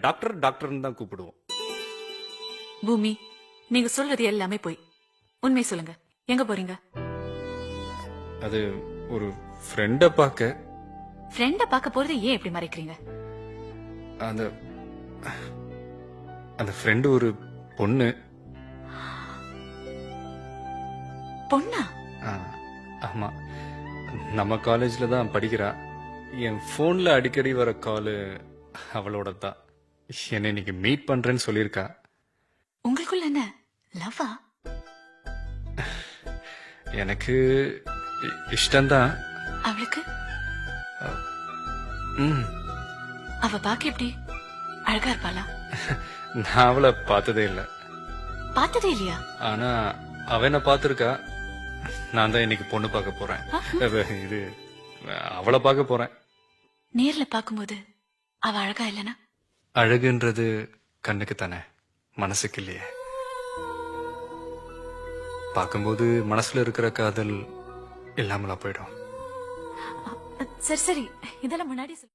Doctor டாக்டர்னு தான் கூப்பிடுவோம். பூமி, நீங்க சொல்றது எல்லாமே போய். உண்மை சொல்லுங்க, எங்க போறீங்க? அது ஒரு ஃப்ரெண்ட பார்க்க. ஃப்ரெண்ட பார்க்க போறது ஏன் இப்படி மறைக்கிறீங்க? அந்த அந்த ஃப்ரெண்டு ஒரு பொண்ணு. பொண்ணா? ஆ, ஆமா, நம்ம காலேஜ்ல தான் படிக்கிறா. என் போன்ல அடிக்கடி வர காலு அவளோட தான். என்னை இன்னைக்கு மீட் பண்றேன்னு சொல்லியிருக்கா. உங்களுக்குள்ள என்ன லவ்வா? எனக்கு இஷ்டம்தான். அவளுக்கு? ம், அவ பாக்க எப்படி? அழகா இருப்பாளா? நான் அவளை பார்த்ததே இல்லை. பார்த்ததே இல்லையா? ஆனா அவ என்ன பார்த்திருக்கா. நான் தான் இன்னைக்கு பொண்ணு பார்க்க போறேன். இது அவளை பார்க்க போறேன். நேர்ல பாக்கும்போது அவ அழகா இல்லனா? அழகுன்றது கண்ணுக்கு தானே, மனசுக்கு இல்லையே. பார்க்கும்போது மனசுல இருக்கிற காதல் இல்லாமலா போயிடும். சரி சரி, இதெல்லாம் முன்னாடி